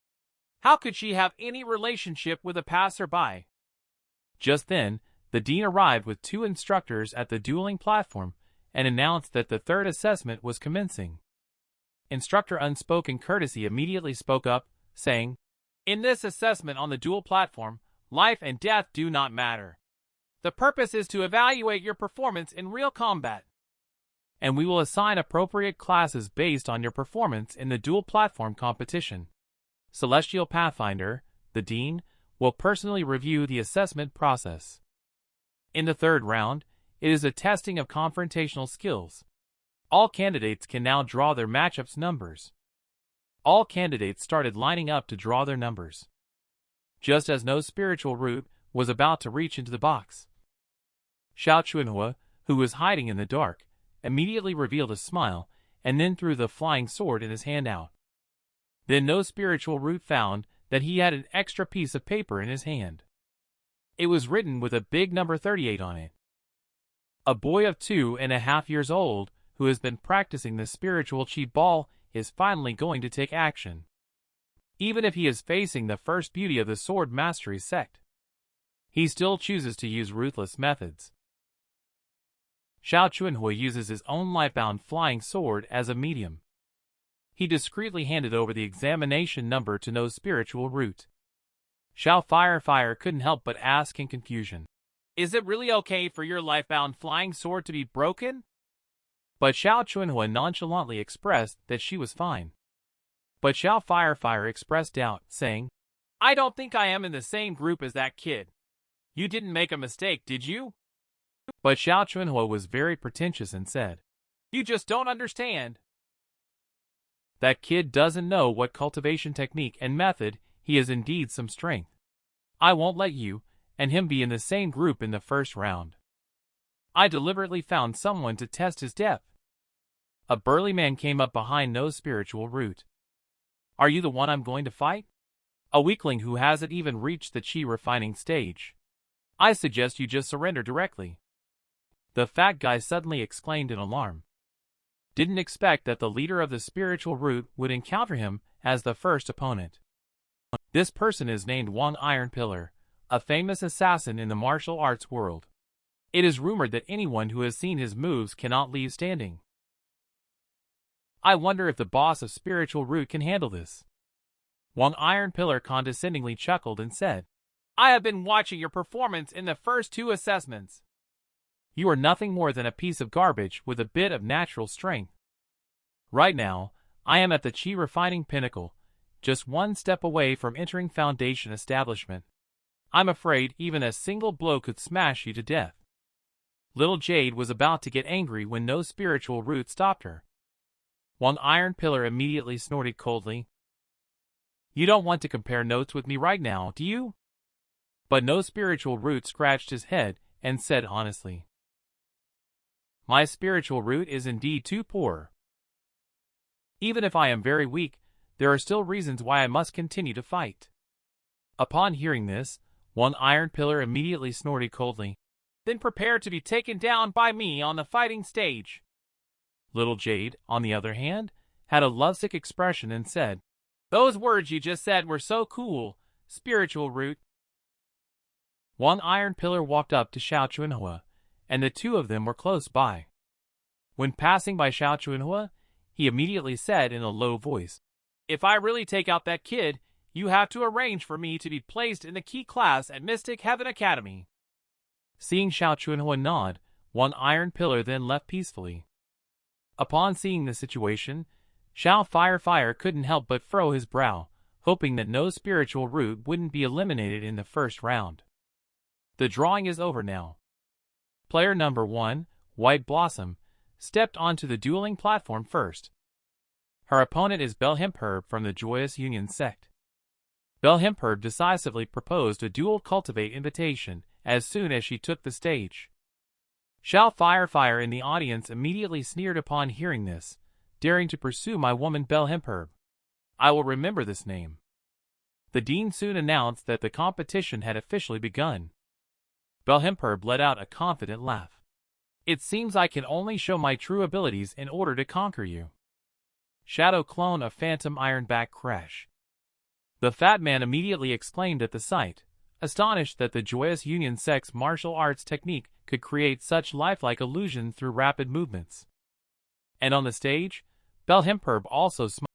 How could she have any relationship with a passerby?" Just then, the dean arrived with 2 instructors at the dueling platform and announced that the 3rd assessment was commencing. Instructor Unspoken Courtesy immediately spoke up, saying, "In this assessment on the duel platform, life and death do not matter. The purpose is to evaluate your performance in real combat. And we will assign appropriate classes based on your performance in the duel platform competition. Celestial Pathfinder, the Dean, will personally review the assessment process. In the 3rd round, it is a testing of confrontational skills. All candidates can now draw their matchup's numbers." All candidates started lining up to draw their numbers. Just as No Spiritual Root was about to reach into the box, Xiao Chuanhua, who was hiding in the dark, immediately revealed a smile and then threw the flying sword in his hand out. Then No Spiritual Root found that he had an extra piece of paper in his hand. It was written with a big number 38 on it. A boy of 2.5 years old who has been practicing the spiritual chi ball is finally going to take action. Even if he is facing the first beauty of the sword mastery sect, he still chooses to use ruthless methods. Xiao Chuanhua uses his own life-bound flying sword as a medium. He discreetly handed over the examination number to No Spiritual Root. Xiao Fire couldn't help but ask in confusion, "Is it really okay for your life-bound flying sword to be broken?" But Xiao Chuanhua nonchalantly expressed that she was fine. But Xiao Fire expressed doubt, saying, "I don't think I am in the same group as that kid. You didn't make a mistake, did you?" But Xiao Chuanhua was very pretentious and said, "You just don't understand. That kid doesn't know what cultivation technique and method. He is indeed some strength. I won't let you and him be in the same group in the 1st round. I deliberately found someone to test his depth." A burly man came up behind No Spiritual Root. "Are you the one I'm going to fight? A weakling who hasn't even reached the chi refining stage. I suggest you just surrender directly." The fat guy suddenly exclaimed in alarm. Didn't expect that the leader of the spiritual root would encounter him as the first opponent. This person is named Wang Iron Pillar, a famous assassin in the martial arts world. It is rumored that anyone who has seen his moves cannot leave standing. I wonder if the boss of Spiritual Root can handle this. Wang Iron Pillar condescendingly chuckled and said, "I have been watching your performance in the first 2 assessments. You are nothing more than a piece of garbage with a bit of natural strength. Right now, I am at the chi refining pinnacle, just 1 step away from entering Foundation establishment. I'm afraid even a single blow could smash you to death." Little Jade was about to get angry when No Spiritual Root stopped her. Wang Iron Pillar immediately snorted coldly, "You don't want to compare notes with me right now, do you?" But No Spiritual Root scratched his head and said honestly, "My spiritual root is indeed too poor. Even if I am very weak, there are still reasons why I must continue to fight." Upon hearing this, Wang Iron Pillar immediately snorted coldly, "Then prepare to be taken down by me on the fighting stage." Little Jade, on the other hand, had a lovesick expression and said, "Those words you just said were so cool, spiritual root." Wang Iron Pillar walked up to Xiao Chuanhua, and the 2 of them were close by. When passing by Xiao Chuanhua, he immediately said in a low voice, "If I really take out that kid, you have to arrange for me to be placed in the key class at Mystic Heaven Academy." Seeing Xiao Chuanhua nod, Wang Iron Pillar then left peacefully. Upon seeing the situation, Xiao Fire couldn't help but furrow his brow, hoping that No Spiritual Root wouldn't be eliminated in the 1st round. The drawing is over now. Player number 1, White Blossom, stepped onto the dueling platform first. Her opponent is Belhemperb from the Joyous Union sect. Belhemperb decisively proposed a dual cultivate invitation as soon as she took the stage. Xiao Firefire in the audience immediately sneered upon hearing this, daring to pursue my woman Belhemperb. I will remember this name. The dean soon announced that the competition had officially begun. Belhemperb let out a confident laugh. It seems I can only show my true abilities in order to conquer you. Shadow clone of Phantom Ironback Crash. The fat man immediately exclaimed at the sight, astonished that the Joyous Union sect's martial arts technique could create such lifelike illusions through rapid movements. And on the stage, Belhemperb also smiled.